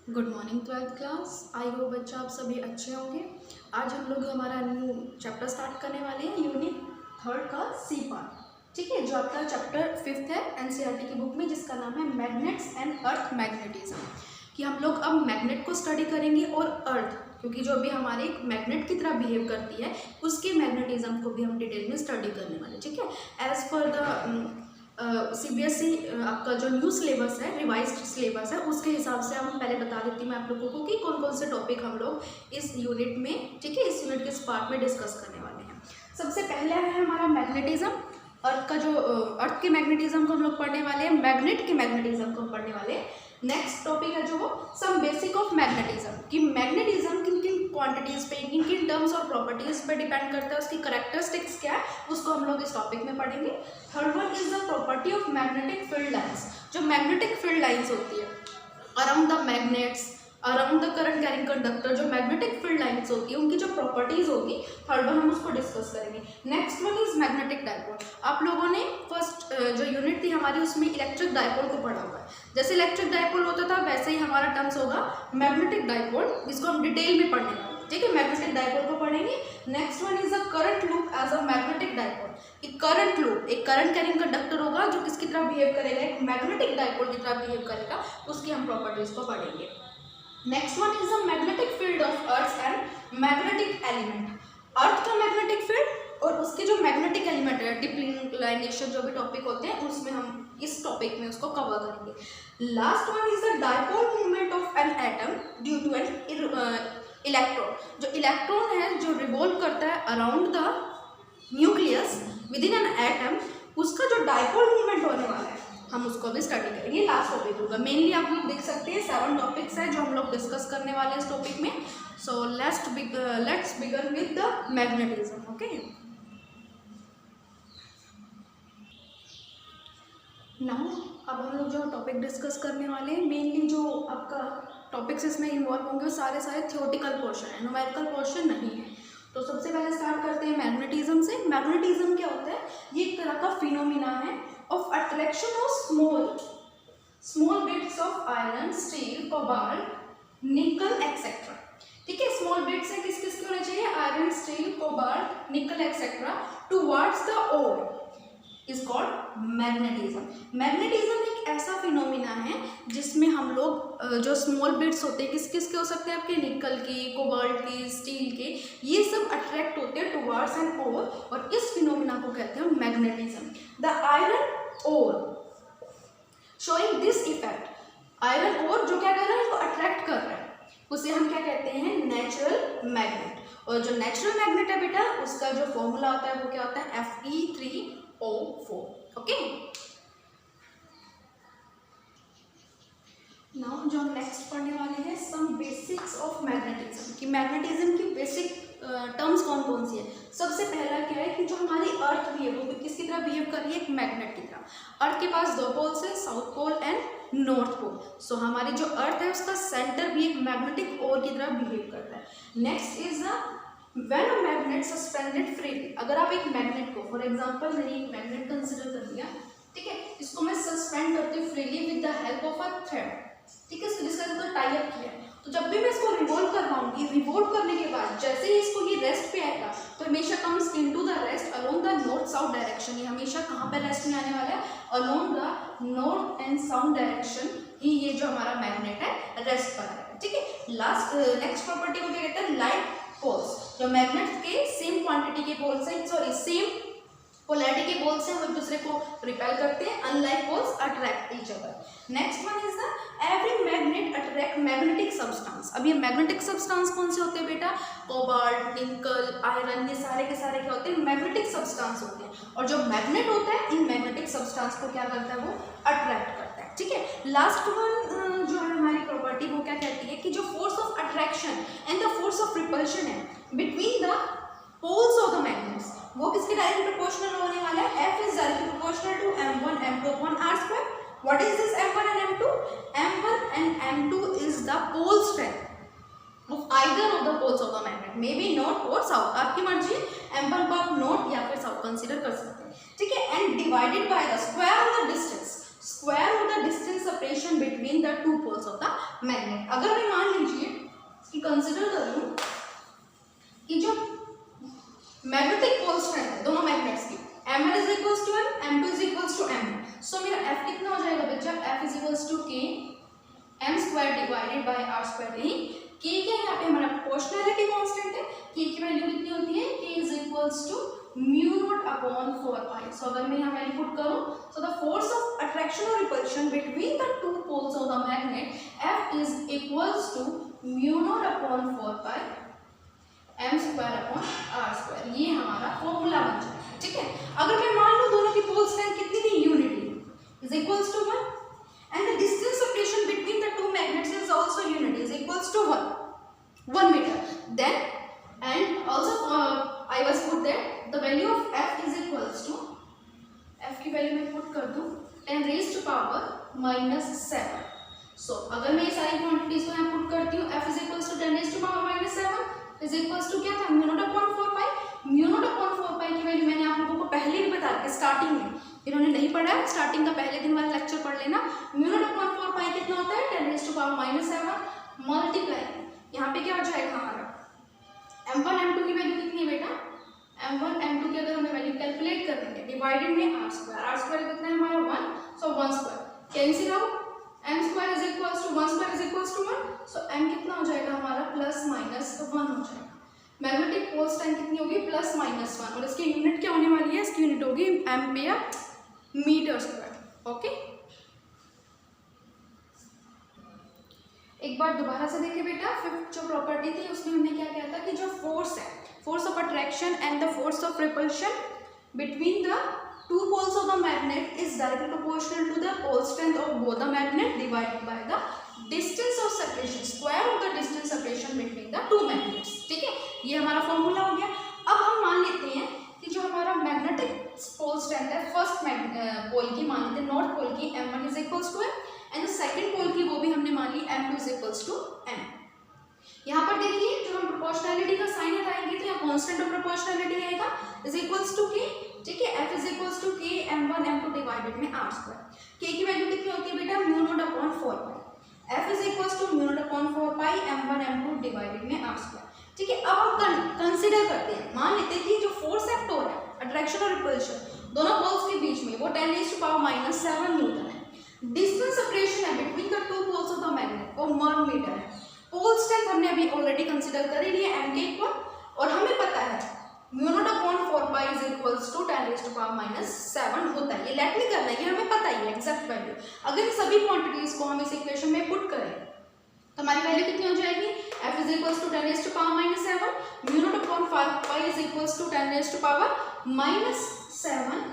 Good morning twelfth class. I hope बच्चा आप सभी अच्छे होंगे। आज हम लोग हमारा न्यू चैप्टर स्टार्ट करने वाले हैं, यूनिट 3 का सी पार्ट। ठीक है, जो आपका चैप्टर 5 है एनसीईआरटी की बुक में, जिसका नाम है मैग्नेट्स एंड अर्थ मैग्नेटिज्म। कि हम लोग अब मैग्नेट को स्टडी करेंगे और अर्थ, क्योंकि जो अभी हमारे एक मैग्नेट की तरह बिहेव करती है, उसके मैग्नेटिज्म को भी हम डिटेल में स्टडी करने वाले। ठीक है, एज पर द सीबीएसई आपका जो न्यू सिलेबस है, रिवाइज्ड सिलेबस है, उसके हिसाब से हम पहले बता देती हूँ मैं आप लोगों को कि कौन कौन से टॉपिक हम लोग इस यूनिट में, ठीक है, इस यूनिट के इस पार्ट में डिस्कस करने वाले हैं। सबसे पहले है हमारा मैग्नेटिज्म। अर्थ का जो अर्थ के मैग्नेटिज्म को हम लोग पढ़ने वाले हैं, मैग्नेट के मैग्नेटिज्म को हम पढ़ने वाले हैं। नेक्स्ट टॉपिक है जो सम बेसिक ऑफ मैग्नेटिज्म, कि मैग्नेटिज्म किन किन क्वांटिटीज पे, किन किन टर्म्स और प्रॉपर्टीज पे डिपेंड करता है, उसकी करेक्टरिस्टिक्स क्या है, उसको हम लोग इस टॉपिक में पढ़ेंगे। Third one is the property of magnetic field lines. जो मैग्नेटिक फील्ड लाइंस होती है around the magnets, around the current carrying conductor, जो मैग्नेटिक फील्ड लाइंस होती है उनकी जो प्रॉपर्टीज होगी, थर्ड वन हम उसको डिस्कस करेंगे। Next one is magnetic dipole. आप लोगों ने फर्स्ट जो यूनिट थी हमारी उसमें इलेक्ट्रिक डायपोल को पढ़ा हुआ है। जैसे इलेक्ट्रिक डायपोल होता था वैसे ही हमारा टर्म्स होगा मैग्नेटिक डायपोल, जिसको हम डिटेल में पढ़ने वाले। ठीक है, मैग्नेटिक डायपोल को पढ़ेंगे। Next one is a current loop as a magnetic dipole. एक करंट लूप एक करंट कैरिंग कंडक्टर होगा जो किसकी तरह बिहेव करेगा, एक मैग्नेटिक डायपोल की तरह बिहेव करेगा, उसकी हम प्रॉपर्टीज को पढ़ेंगे। Next one is the magnetic field of earth and magnetic element. Earth का मैग्नेटिक फील्ड और उसके जो मैग्नेटिक एलिमेंट है, डिप इंक्लिनेशन जो भी टॉपिक होते हैं, उसमें हम इस टॉपिक में उसको कवर करेंगे। Last one is the dipole movement of an atom due to an electron. जो इलेक्ट्रॉन है जो रिवॉल्व करता है around the nucleus within an atom, उसका जो डायपोल मूवमेंट होने वाला है हम उसको भी स्टडी करेंगे। लास्ट टॉपिक होगा। मेनली आप लोग देख सकते हैं 7 टॉपिक्स हैं जो हम लोग डिस्कस करने वाले हैं इस टॉपिक में। So let's begin with the magnetism. Okay, now अब हम लोग जो टॉपिक डिस्कस करने वाले हैं, मेनली जो आपका टॉपिक्स इसमें इन्वॉल्व होंगे वो सारे थियोरेटिकल पोर्शन है, न्यूमेरिकल पोर्शन नहीं है। तो सबसे पहले स्टार्ट करते हैं मैग्नेटिज्म से। मैग्नेटिज्म क्या होता है? ये एक तरह का फिनोमिना है of attraction of small bits of iron, steel, cobalt, nickel etc. ठीक है, स्मॉल बिट्स है किस किस के होने चाहिए? Iron, steel, cobalt, nickel etcetera towards the ore is called magnetism. Magnetism एक ऐसा फिनोमिना है जिसमें हम लोग जो स्मॉल बिट्स होते हैं, किस किस के हो सकते हैं आपके? निकल की, कोबाल्ट की, स्टील के, ये सब अट्रैक्ट होते हैं टुवर्ड्स एन ओर, और इस फिनोमिना को कहते हैं magnetism. The iron ore showing this effect, iron ore जो क्या कर रहा है, वो अट्रैक्ट कर रहा है, उसे हम क्या कहते हैं? Natural magnet. और जो नेचुरल मैग्नेट है बेटा, उसका जो फॉर्मूला होता है वो क्या होता है? Fe3O4। ओके, नाउ जो हम नेक्स्ट पढ़ने वाले हैं, सम बेसिक्स ऑफ मैग्नेटिज्म, कि मैग्नेटिज्म की बेसिक टर्म्स कौन कौन सी है। सबसे पहला क्या है कि जो हमारी अर्थ भी है वो किसकी तरह बिहेव कर रही है? एक मैग्नेट की तरह। अर्थ के पास 2 पोल्स है, south pole and north pole. So हमारी जो अर्थ है उसका सेंटर भी एक मैग्नेटिक ओर की तरह बिहेव करता है। Next is when a magnet suspended freely. अगर आप एक मैग्नेट को, फॉर एग्जांपल मैंने एक मैग्नेट कंसिडर कर लिया, ठीक है, इसको मैं सस्पेंड करती हूँ freely with the help of a thread, ठीक है, जिसका इसको टाई अप किया। तो जब भी मैं इसको रिवॉल्व करवाऊंगी, रिवॉल्व करने के बाद जैसे ही इसको ये रेस्ट पे आएगा, तो हमेशा comes into the rest along the north south direction. ये हमेशा कहाँ पे रेस्ट में आने वाला है? Along the north and south direction ही ये जो हमारा मैग्नेट है रेस्ट पर है। ठीक है, लास्ट नेक्स्ट प्रॉपर्टी को क्या कहते हैं? Like poles. जो मैग्नेट के सेम क्वांटिटी के पोल्स हैं, सॉरी सेम पोलैरिटी के पोल्स हैं, वो एक दूसरे को रिपेल करते हैं, unlike poles attract each other. Next one is the every magnet attract magnetic substance. अब ये मैग्नेटिक सब्सटेंस कौन से होते हैं बेटा? कोबाल्ट, निकल, आयरन, ये सारे के सारे क्या होते हैं? मैग्नेटिक सब्सटेंस होते हैं। और जो मैग्नेट होता है इन मैग्नेटिक सब्सटेंस को क्या करता है? वो अट्रैक्ट करता है। ठीक है, लास्ट वन जो है हमारी प्रॉपर्टी, वो क्या कहती है कि जो force of attraction and the force of repulsion है between the poles of the magnets, वो किसके डायरेक्टली प्रोपोर्शनल होने वाला है? F is directly proportional to m1 m2 upon r²। What is this m1 and m2? m1 and m2 is the pole strength of either of the poles of the magnet, may be north और south, आपकी मर्जी है। m1 को आप north या फिर south consider कर सकते हैं। ठीक है, and divided by the square of the distance, square of the distance separation between the two poles of the magnet. अगर मैं मान लीजिए कि कंसिडर कर लूँ कि जो मैग्नेटिक पोल स्ट्रेंथ है दोनों मैग्नेट्स की, m1 is equals to m, m2 is equals to m, so मेरा f कितना हो जाएगा बच्चा, f is equals to k m square divided by r square. नहीं, k क्या है यहाँ पे हमारा प्रोपोर्शनैलिटी कांस्टेंट है, k की वैल्यू कितनी होती है, k is equals to mu naught upon 4 so अगर मैं यहाँ वैल्यू पुट करूँ, so the force of attraction और repulsion between the two poles of the magnet f is equals to mu naught upon 4 m square upon r square. ये हमारा formula बन जाएगा। ठीक है, अगर मैं मान लूँ दोनों की पोल स्ट्रेंथ कितनी थी, unity is equals to 1 and the distance separation between the two magnets is also unity is equals to 1 meter, then and also I was put that the value of f is equals to, f की value मैं put कर दूं 10 raised to power -7। सो अगर मैं ये सारी quantities को यहाँ पुट करती हूँ, f is equals to 10 raised to power -7 is equals to क्या था, म्यू नॉट अपॉन 4 पाई। म्यू नॉट अपॉन 4 पाई की वैल्यू मैंने आप लोगों को पहले भी बता दी स्टार्टिंग में, इन्होंने नहीं पढ़ा है स्टार्टिंग का पहले दिन वाला लेक्चर पढ़ लेना। म्यू नॉट अपॉन 4 पाई कितना होता है, 10 raised to power -7 मल्टीप्लाई, यहाँ पे क्या हो जाएगा हमारा m1 m2 की वैल्यू कितनी है बेटा, m1 m2 की अगर हमें वैल्यू कैलकुलेट करनी है डिवाइडेड में r स्क्वायर कितना है हमारा 1, so 1 square cancel out, m square is equals to 1 square is equals to 1, so m कितना हो जाएगा हमारा +-1 हो जाएगा। मैग्नेटिक पोल स्ट्रेंथ कितनी होगी, +-1, और इसकी यूनिट क्या होने वाली है, इसकी यूनिट होगी एम्पियर मीटर स्क्वायर। ओके, एक बार दोबारा से देखिए बेटा, फिफ्थ जो प्रॉपर्टी थी उसमें हमने क्या किया था कि जो फोर्स है, force of attraction and the force of repulsion between the two poles of the magnet is directly proportional to the pole strength of both the magnet divided by the distance of separation, square of the distance separation between the two magnets। ठीक है, ये हमारा formula हो गया। अब हम मान लेते हैं कि जो हमारा मैग्नेटिक पोल स्ट्रेंथ है फर्स्ट पोल की मान लेते हैं, नॉर्थ पोल की m1 is equals to m and second pole की वो भी हमने मान ली m2 is equals to m। यहाँ पर देखिए जो हम प्रोपोर्शनैलिटी का साइन हटाएंगे तो यहाँ कांस्टेंट ऑफ प्रोपोर्शनैलिटी आएगा इज इक्वल्स टू k। ठीक है, f is equals to k m1 m2 divided में r स्क्वायर। k की वैल्यू कितनी होती है बेटा, mu naught upon 4 pi, f is equals to mu naught upon 4 pi m1 m2 divided में r square. ठीक है, अब हम कंसीडर करते हैं, मान लेते हैं कि जो फोर्स एक्ट हो रहा है अट्रैक्शन और रिपल्शन दोनों पोल्स के बीच में वो 10 raised to power -7 न्यूटन है। डिस्टेंस सेपरेशन है between the two poles of the magnet वो 1 मीटर है। पोल स्ट्रेंथ हमने अभी ऑलरेडी कंसीडर कर ही है m के इक्वल, और हमें पता है mu naught upon 4 pi is equals to 10 raised to power -7 होता है। ये लेट नहीं करना है, ये हमें पता ही है एग्जैक्ट वैल्यू। अगर इन सभी क्वांटिटीज को हम इस इक्वेशन में पुट करें तो हमारी वैल्यू कितनी हो जाएगी, f is equals to 10 raised to power -7, mu naught upon 4 pi is equals to 10 raised to power -7।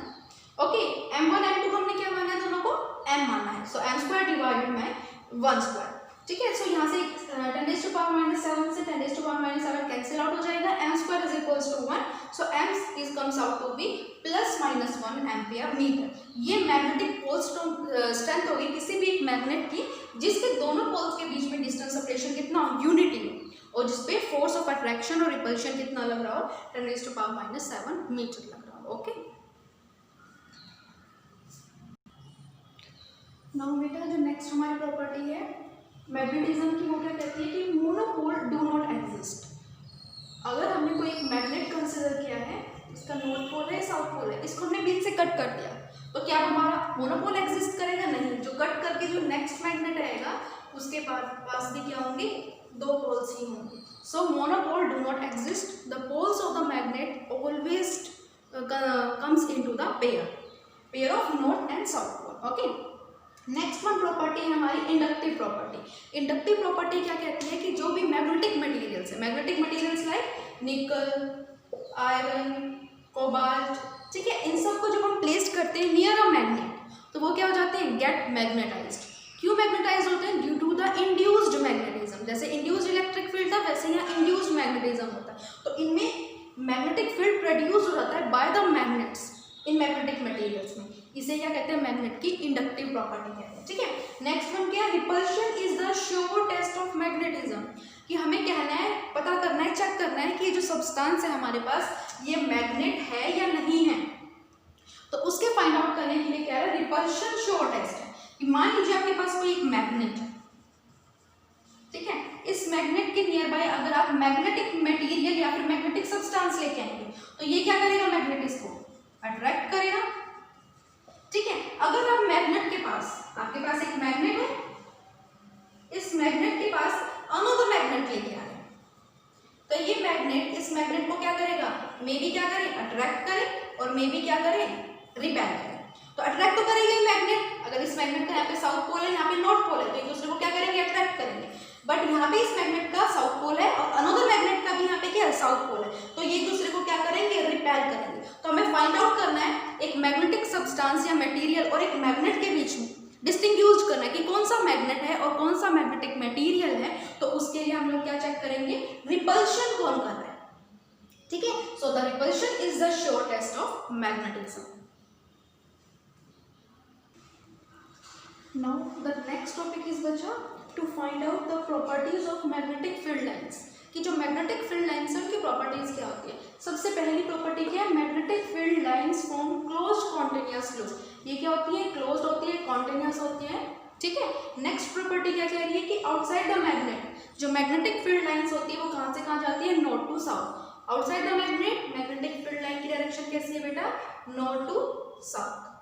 Okay, m1 m2 को हमने क्या माना है, दोनों को m माना है, सो m स्क्वायर डिवाइडेड में 1 स्क्वायर। ठीक है, सो यहाँ से 10 raised to power -7 से 10 raised to power -7 cancel out हो जाएगा, m square is equals to 1, so m is comes out to be +-1 ampere metre. ये मैग्नेटिक पोल स्ट्रेंथ होगी किसी भी एक मैग्नेट की जिसके दोनों पोल्स के बीच में डिस्टेंस सेपरेशन कितना हो, यूनिटी हो, और जिसपे फोर्स ऑफ अट्रैक्शन और रिपल्शन कितना लग रहा हो, 10 raised to power -7 मीटर लग रहा हो। ओके, नाउ बेटा जो नेक्स्ट हमारी प्रॉपर्टी है मैग्नेटिज्म की, वो क्या कहती है कि मोनोपोल डू नॉट एग्जिस्ट। अगर हमने कोई एक मैग्नेट कंसीडर किया है, इसका नॉर्थ पोल है साउथ पोल है, इसको हमने बीच से कट कर दिया तो क्या हमारा मोनोपोल एग्जिस्ट करेगा, नहीं। जो कट करके जो नेक्स्ट मैग्नेट आएगा उसके पास भी क्या होंगे, 2 पोल्स ही होंगे। So monopole do not exist, the poles of the magnet always comes into the pair of north and south pole. Okay, next one property है हमारी इंडक्टिव प्रॉपर्टी। इंडक्टिव प्रॉपर्टी क्या कहती है कि जो भी मैग्नेटिक मटेरियल्स है, मैग्नेटिक मटेरियल्स लाइक निकल, आयरन, कोबाल्ट, ठीक है, इन सब को जब हम प्लेस करते हैं नियर अ मैग्नेट तो वो क्या हो जाते हैं, गेट मैग्नेटाइज्ड। क्यों मैग्नेटाइज होते हैं, due to the induced magnetism. जैसे इंड्यूस्ड इलेक्ट्रिक फील्ड था वैसे यहाँ इंड्यूस्ड मैग्नेटिज्म होता है, तो इनमें मैग्नेटिक फील्ड प्रोड्यूस हो जाता है by the magnets in magnetic materials में। इसे क्या कहते हैं, मैग्नेट की इंडक्टिव प्रॉपर्टी कहते हैं। ठीक है, नेक्स्ट वन क्या है, repulsion is the sure test of magnetism, कि हमें कहना है, पता करना है, चेक करना है कि ये जो सब्सटेंस है हमारे पास ये मैग्नेट है या नहीं है। तो उसके फाइंड आउट करने के लिए क्या है, रिपल्शन श्योर टेस्ट है। कि मान लीजिए आपके पास कोई एक मैग्नेट है, मैग्नेट के नियर बाय अगर आप मैग्नेटिक मटेरियल या फिर मैग्नेटिक सब्सटेंस लेके आएंगे तो ये क्या करेगा, मैग्नेट इसको अट्रैक्ट करेगा। ठीक है, अगर आप मैग्नेट के पास, आपके पास एक मैग्नेट है, इस मैग्नेट के पास अनदर मैग्नेट लेके आ रहे हैं, तो ये मैग्नेट इस मैग्नेट को क्या करेगा, मे बी क्या करे, अट्रैक्ट करे, और मे बी क्या करे, रिपेल करे। तो अट्रैक्ट तो करेगा मैग्नेट, अगर इस मैग्नेट का यहाँ पे साउथ पोल है, यहाँ पे नॉर्थ पोल है, तो एक दूसरे को क्या करेंगे, अट्रैक्ट करेंगे। बट यहाँ पे इस मैग्नेट का साउथ पोल है और अनदर मैग्नेट का भी यहाँ पे क्या है, साउथ पोल है, तो ये एक दूसरे को क्या करेंगे, रिपेल करेंगे। तो हमें फाइंड आउट करना है एक मैग्नेटिक सब्सटेंस या मटेरियल और एक मैग्नेट के बीच में डिस्टिंग्विश करना है कि कौन सा मैग्नेट है और कौन सा मैग्नेटिक मटेरियल है। तो उसके लिए हम लोग क्या चेक करेंगे, रिपल्शन कौन कर रहा है। ठीक है, so the repulsion is the sure test of magnetism. Now the next topic is बचा to find out the properties of magnetic field lines, कि जो मैग्नेटिक फील्ड लाइंस है उनकी प्रॉपर्टीज क्या होती है। सबसे पहली प्रॉपर्टी क्या है, magnetic field lines form closed continuous loop. ये क्या होती है, क्लोज्ड होती है, कॉन्टिन्यूअस होती है। ठीक है, नेक्स्ट प्रॉपर्टी क्या कह रही है कि आउटसाइड द मैग्नेट जो मैग्नेटिक फील्ड लाइंस होती है वो कहाँ से कहाँ जाती है, north to south. Outside the magnet magnetic field line की डायरेक्शन कैसी है बेटा, नॉर्थ टू साउथ।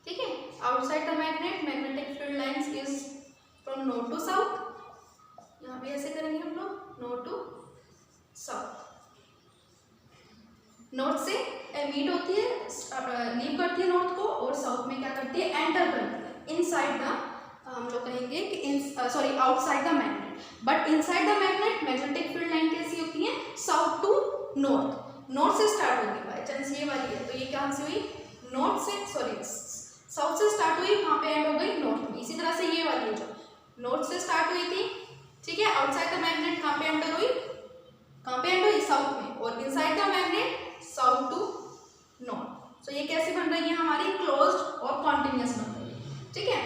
ठीक है, outside the magnet magnetic field lines is from north to south. यहाँ पे ऐसे करेंगे हम लोग, नॉर्थ टू साउथ। नॉर्थ से मीट होती है, लीव करती है नॉर्थ को, और साउथ में क्या करती है, एंटर करती है इनसाइड द, हम लोग कहेंगे कि outside the magnet. But inside the magnet magnetic field line कैसी होती है, साउथ टू नॉर्थ। नॉर्थ से स्टार्ट होगी, बाई चांस ये वाली है तो ये कहाँ से हुई, नॉर्थ से, साउथ से स्टार्ट हुई, वहाँ पे एंड हो गई नॉर्थ में। इसी तरह से ये वाली है जो नॉर्थ से स्टार्ट हुई थी, ठीक है, आउटसाइड द मैग्नेट कहाँ पे एंटर हुई, कहाँ पे एंड हुई, साउथ में, और inside the magnet south to north. So ये कैसे बन रही है हमारी, क्लोज्ड और कॉन्टिन्यूअस बन रही है। ठीक है,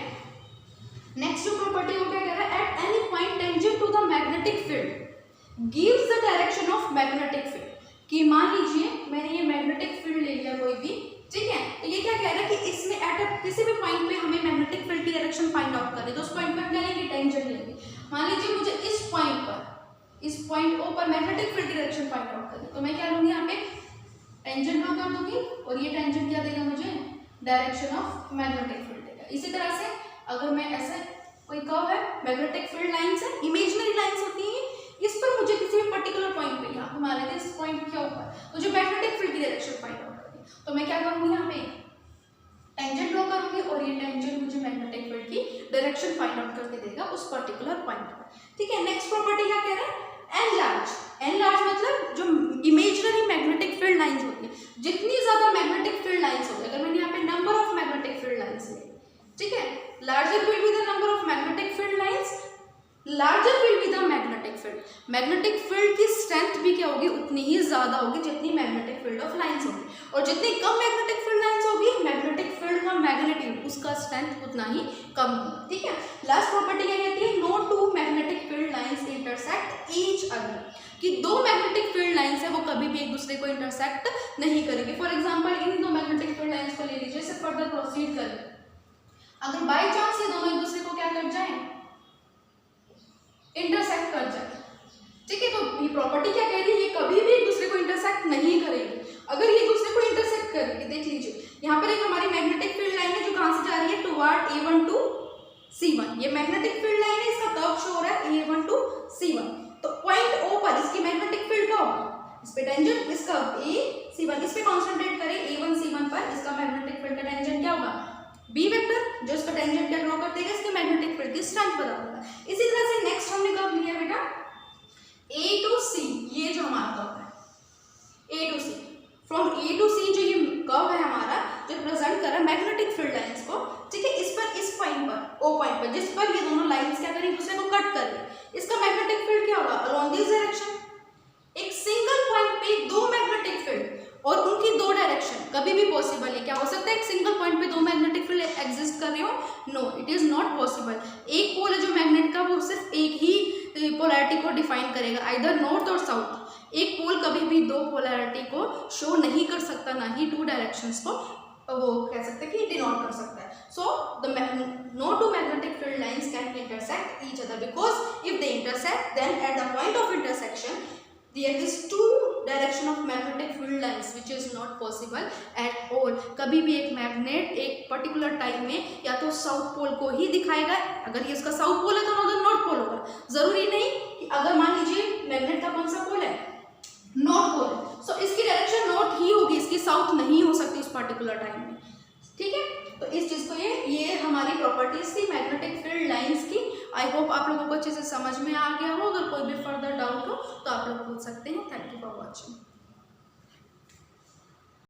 नेक्स्ट जो प्रॉपर्टी वो क्या कह रहा है, at any point tangent to the magnetic field gives the direction of magnetic field. कि मान लीजिए मैंने ये मैग्नेटिक फील्ड ले लिया कोई भी, ठीक है, तो ये क्या कह रहा है कि इसमें एट किसी भी पॉइंट पे हमें मैग्नेटिक फील्ड की डायरेक्शन फाइंड आउट करनी है, तो उस पॉइंट पर हम क्या लेंगे, टेंजेंट लेंगे। मान लीजिए मुझे इस पॉइंट ओ पर मैग्नेटिक फील्ड की डायरेक्शन फाइंड आउट करनी है, तो मैं क्या लूंगी, यहाँ पे टेंजेंट ड्रॉ कर दूंगी, और ये टेंजेंट क्या देगा मुझे, डायरेक्शन ऑफ मैग्नेटिक फील्ड देगा। इसी तरह से अगर मैं ऐसे कोई कर्व है, मैग्नेटिक फील्ड लाइंस है, इमेजिनरी लाइंस होती है, इस पर मुझे किसी भी पर्टिकुलर पॉइंट पे, यहाँ पे मान लेते हैं इस पॉइंट के ऊपर मुझे मैग्नेटिक फील्ड की डायरेक्शन फाइंड आउट करनी है, तो मैं क्या करूंगी, यहाँ पे टेंजेंट ड्रॉ करूंगी, और ये टेंजेंट मुझे मैग्नेटिक फील्ड की डायरेक्शन फाइंड आउट करके देगा उस पर्टिकुलर पॉइंट पर। ठीक है, नेक्स्ट प्रॉपर्टी क्या कह रहा है, एनलार्ज मतलब जो इमेजिनरी मैग्नेटिक फील्ड लाइंस होती है, जितनी ज्यादा मैग्नेटिक फील्ड लाइंस होगी, अगर मैंने यहाँ पे number of magnetic field lines ले, ठीक है, larger will be the number of magnetic field lines, larger will be the magnetic field. Magnetic field की स्ट्रेंथ भी क्या होगी, उतनी ही ज्यादा होगी जितनी मैग्नेटिक फील्ड ऑफ लाइंस होगी, और जितनी कम मैग्नेटिक फील्ड लाइंस होगी, मैग्नेटिक फील्ड का मैग्नेट्यूड उसका स्ट्रेंथ उतना ही कम होगा। ठीक है, लास्ट प्रॉपर्टी क्या कहती है, no two magnetic field lines intersect each other, कि दो मैग्नेटिक फील्ड लाइंस है वो कभी भी एक दूसरे को इंटरसेक्ट नहीं करेगी। फॉर एग्जांपल इन दो मैग्नेटिक फील्ड लाइंस को ले लीजिए, इससे फर्दर प्रोसीड करें, अगर बाय चांस ये दोनों एक दूसरे को क्या कर जाए, इंटरसेक्ट कर जाए, ठीक है, तो ये प्रॉपर्टी क्या कह रही है, ये कभी भी एक दूसरे को इंटरसेक्ट नहीं करेगी। अगर ये एक दूसरे को इंटरसेक्ट करेगी, देख लीजिए यहाँ पर एक हमारी मैग्नेटिक फील्ड लाइन है जो कहाँ से जा रही है, टुवर्ड A1 टू C1, ये मैग्नेटिक फील्ड लाइन है, इसका कर्व शो हो रहा है A1 टू C1, तो पॉइंट O पर इसकी मैग्नेटिक फील्ड का होगा, इस पे टेंजेंट, इसका A C1, इस पे कॉन्सेंट्रेट करें A1 C1 पर, इसका मैग्नेटिक फील्ड का टेंजेंट क्या होगा, बी वेक्टर, जो इसका टेंजेंट क्या ड्रॉ कर देगा, इसके मैग्नेटिक फील्ड की स्ट्रेंथ बता देगा। इसी तरह से नेक्स्ट हमने कर्व लिया बेटा A टू C, ये जो हमारा कर्व है A to C, from A to C जो ये कर्व है हमारा, जो रिप्रेजेंट कर रहा है मैग्नेटिक फील्ड लाइंस को, ठीक है, इस पर, इस पॉइंट पर, O पॉइंट पर, जिस पर ये दोनों लाइंस क्या करें, दूसरे को कट कर रही, इसका मैग्नेटिक फील्ड क्या होगा, अलोंग दिस डायरेक्शन। एक सिंगल पॉइंट पे दो मैग्नेटिक फील्ड और उनकी दो डायरेक्शन कभी भी पॉसिबल है, क्या हो सकता है, एक सिंगल पॉइंट पे दो मैग्नेटिक फील्ड एग्जिस्ट कर रहे हो, no, it is not possible. एक पोल है जो मैग्नेट का, वो सिर्फ एक ही पोलैरिटी को डिफाइन करेगा, आइदर नॉर्थ और साउथ। एक पोल कभी भी दो पोलैरिटी को शो नहीं कर सकता, ना ही टू डायरेक्शंस को वो कह सकते हैं कि डिनोट कर सकता है। So the no two magnetic field lines lines can intersect each other, because if they intersect, then at the point of intersection there is two direction of magnetic field lines which is not possible at all. कभी भी एक magnet एक particular time में या तो south pole को ही दिखाएगा, अगर ये इसका साउथ पोल है तो नॉर्दर्न नॉर्थ पोल होगा। जरूरी नहीं कि अगर मान लीजिए मैग्नेट का कौन सा पोल है, नॉर्थ पोल, सो इसकी डायरेक्शन नॉर्थ ही होगी, इसकी साउथ नहीं हो सकती उस पर्टिकुलर टाइम में। ठीक है, तो इस चीज को ये हमारी प्रॉपर्टीज थी मैग्नेटिक फील्ड लाइंस की। आई होप आप लोगों को अच्छे से समझ में आ गया हो। अगर कोई भी फर्दर डाउट हो तो आप लोग पूछ सकते हैं। Thank you for watching.